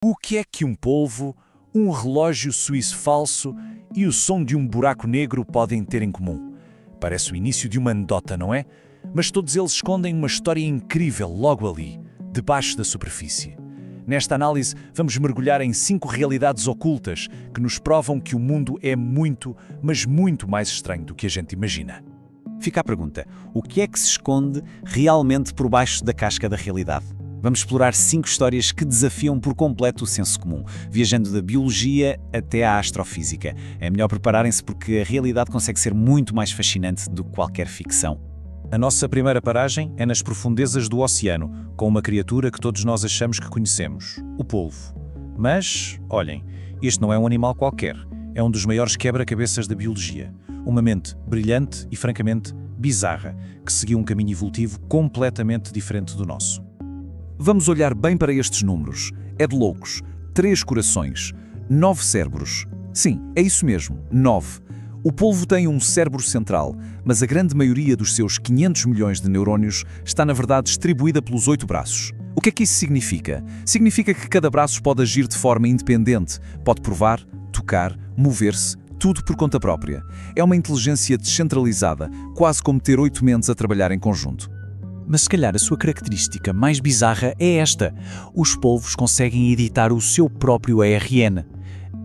O que é que um polvo, um relógio suíço falso e o som de um buraco negro podem ter em comum? Parece o início de uma anedota, não é? Mas todos eles escondem uma história incrível logo ali, debaixo da superfície. Nesta análise, vamos mergulhar em 5 realidades ocultas que nos provam que o mundo é muito, mas muito mais estranho do que a gente imagina. Fica a pergunta: o que é que se esconde realmente por baixo da casca da realidade? Vamos explorar 5 histórias que desafiam por completo o senso comum, viajando da biologia até à astrofísica. É melhor prepararem-se porque a realidade consegue ser muito mais fascinante do que qualquer ficção. A nossa primeira paragem é nas profundezas do oceano, com uma criatura que todos nós achamos que conhecemos, o polvo. Mas, olhem, este não é um animal qualquer, é um dos maiores quebra-cabeças da biologia. Uma mente brilhante e francamente bizarra, que seguiu um caminho evolutivo completamente diferente do nosso. Vamos olhar bem para estes números. É de loucos. 3 corações, 9 cérebros. Sim, é isso mesmo, 9. O polvo tem um cérebro central, mas a grande maioria dos seus 500 milhões de neurónios está na verdade distribuída pelos 8 braços. O que é que isso significa? Significa que cada braço pode agir de forma independente, pode provar, tocar, mover-se, tudo por conta própria. É uma inteligência descentralizada, quase como ter 8 mentes a trabalhar em conjunto. Mas se calhar a sua característica mais bizarra é esta: os polvos conseguem editar o seu próprio ARN.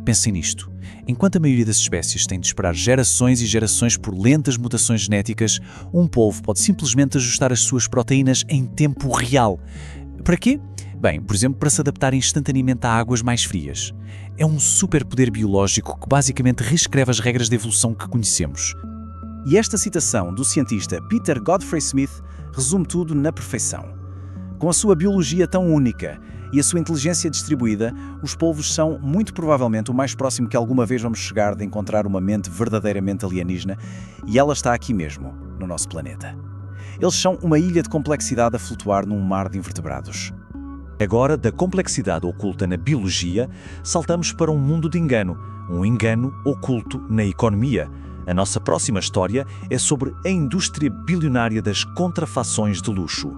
Pensem nisto. Enquanto a maioria das espécies tem de esperar gerações e gerações por lentas mutações genéticas, um polvo pode simplesmente ajustar as suas proteínas em tempo real. Para quê? Bem, por exemplo, para se adaptar instantaneamente a águas mais frias. É um superpoder biológico que basicamente reescreve as regras de evolução que conhecemos. E esta citação do cientista Peter Godfrey Smith resume tudo na perfeição. Com a sua biologia tão única e a sua inteligência distribuída, os polvos são, muito provavelmente, o mais próximo que alguma vez vamos chegar de encontrar uma mente verdadeiramente alienígena, e ela está aqui mesmo, no nosso planeta. Eles são uma ilha de complexidade a flutuar num mar de invertebrados. Agora, da complexidade oculta na biologia, saltamos para um mundo de engano, um engano oculto na economia. A nossa próxima história é sobre a indústria bilionária das contrafações de luxo.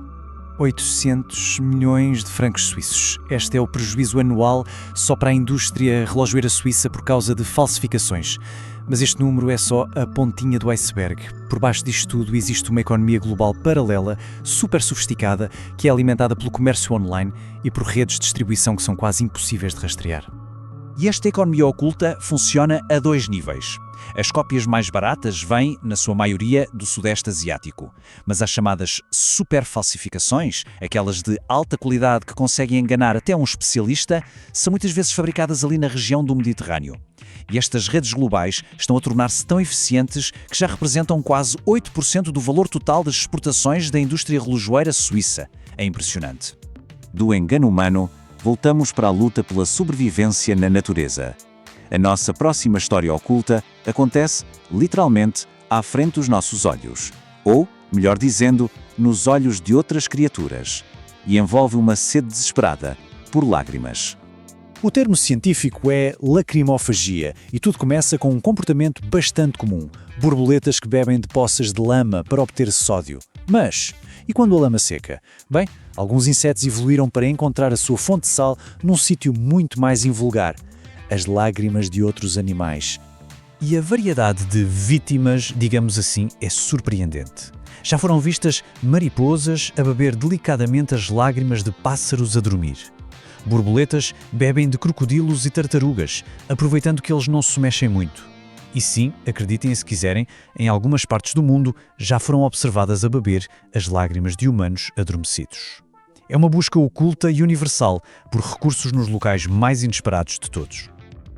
800 milhões de francos suíços. Este é o prejuízo anual só para a indústria relojoeira suíça por causa de falsificações. Mas este número é só a pontinha do iceberg. Por baixo disto tudo existe uma economia global paralela, super sofisticada, que é alimentada pelo comércio online e por redes de distribuição que são quase impossíveis de rastrear. E esta economia oculta funciona a 2 níveis. As cópias mais baratas vêm, na sua maioria, do Sudeste Asiático. Mas as chamadas superfalsificações, aquelas de alta qualidade que conseguem enganar até um especialista, são muitas vezes fabricadas ali na região do Mediterrâneo. E estas redes globais estão a tornar-se tão eficientes que já representam quase 8% do valor total das exportações da indústria relojoeira suíça. É impressionante. Do engano humano, voltamos para a luta pela sobrevivência na natureza. A nossa próxima história oculta acontece, literalmente, à frente dos nossos olhos. Ou, melhor dizendo, nos olhos de outras criaturas. E envolve uma sede desesperada por lágrimas. O termo científico é lacrimofagia e tudo começa com um comportamento bastante comum: borboletas que bebem de poças de lama para obter sódio. Mas, e quando a lama seca? Bem, alguns insetos evoluíram para encontrar a sua fonte de sal num sítio muito mais invulgar: as lágrimas de outros animais. E a variedade de vítimas, digamos assim, é surpreendente. Já foram vistas mariposas a beber delicadamente as lágrimas de pássaros a dormir. Borboletas bebem de crocodilos e tartarugas, aproveitando que eles não se mexem muito. E sim, acreditem se quiserem, em algumas partes do mundo já foram observadas a beber as lágrimas de humanos adormecidos. É uma busca oculta e universal por recursos nos locais mais inesperados de todos.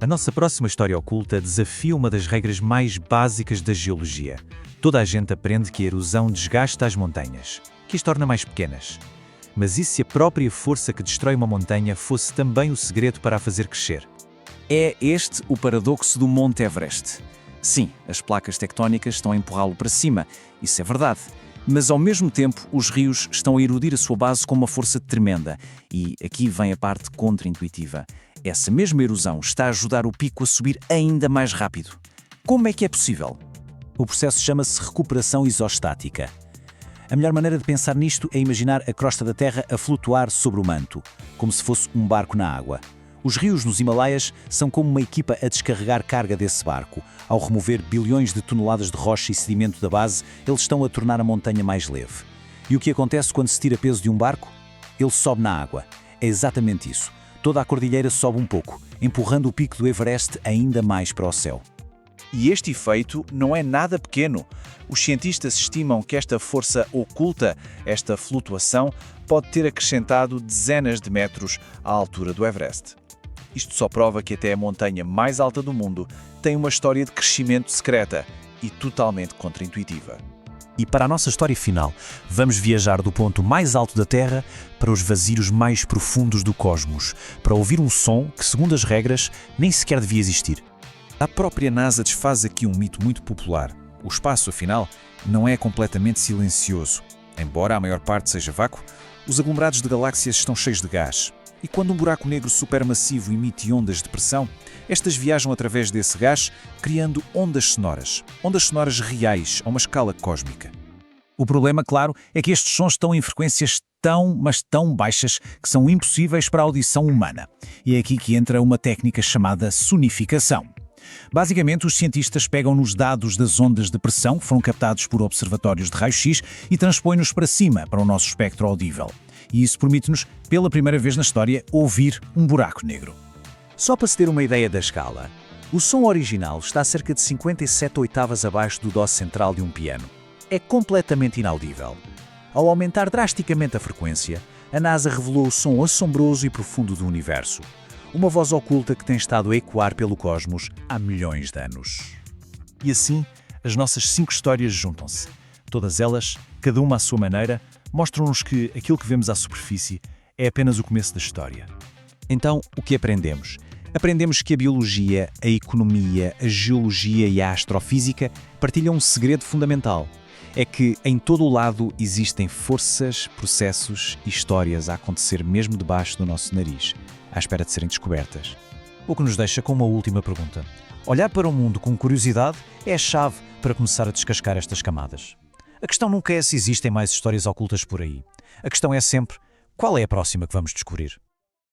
A nossa próxima história oculta desafia uma das regras mais básicas da geologia. Toda a gente aprende que a erosão desgasta as montanhas, que as torna mais pequenas. Mas e se a própria força que destrói uma montanha fosse também o segredo para a fazer crescer? É este o paradoxo do Monte Everest. Sim, as placas tectónicas estão a empurrá-lo para cima, isso é verdade. Mas ao mesmo tempo, os rios estão a erodir a sua base com uma força tremenda. E aqui vem a parte contraintuitiva. Essa mesma erosão está a ajudar o pico a subir ainda mais rápido. Como é que é possível? O processo chama-se recuperação isostática. A melhor maneira de pensar nisto é imaginar a crosta da Terra a flutuar sobre o manto, como se fosse um barco na água. Os rios nos Himalaias são como uma equipa a descarregar carga desse barco. Ao remover bilhões de toneladas de rocha e sedimento da base, eles estão a tornar a montanha mais leve. E o que acontece quando se tira peso de um barco? Ele sobe na água. É exatamente isso. Toda a cordilheira sobe um pouco, empurrando o pico do Everest ainda mais para o céu. E este efeito não é nada pequeno. Os cientistas estimam que esta força oculta, esta flutuação, pode ter acrescentado dezenas de metros à altura do Everest. Isto só prova que até a montanha mais alta do mundo tem uma história de crescimento secreta e totalmente contraintuitiva. E para a nossa história final, vamos viajar do ponto mais alto da Terra para os vazios mais profundos do cosmos, para ouvir um som que, segundo as regras, nem sequer devia existir. A própria NASA desfaz aqui um mito muito popular. O espaço, afinal, não é completamente silencioso. Embora a maior parte seja vácuo, os aglomerados de galáxias estão cheios de gás. E quando um buraco negro supermassivo emite ondas de pressão, estas viajam através desse gás, criando ondas sonoras reais a uma escala cósmica. O problema, claro, é que estes sons estão em frequências mas tão baixas que são impossíveis para a audição humana. E é aqui que entra uma técnica chamada sonificação. Basicamente, os cientistas pegam nos dados das ondas de pressão que foram captados por observatórios de raio-x e transpõem-nos para cima, para o nosso espectro audível. E isso permite-nos, pela primeira vez na história, ouvir um buraco negro. Só para se ter uma ideia da escala, o som original está a cerca de 57 oitavas abaixo do dó central de um piano. É completamente inaudível. Ao aumentar drasticamente a frequência, a NASA revelou o som assombroso e profundo do universo. Uma voz oculta que tem estado a ecoar pelo cosmos há milhões de anos. E assim, as nossas 5 histórias juntam-se. Todas elas, cada uma à sua maneira, mostram-nos que aquilo que vemos à superfície é apenas o começo da história. Então, o que aprendemos? Aprendemos que a biologia, a economia, a geologia e a astrofísica partilham um segredo fundamental. É que em todo o lado existem forças, processos e histórias a acontecer mesmo debaixo do nosso nariz, à espera de serem descobertas. O que nos deixa com uma última pergunta. Olhar para o mundo com curiosidade é a chave para começar a descascar estas camadas. A questão nunca é se existem mais histórias ocultas por aí. A questão é sempre, qual é a próxima que vamos descobrir?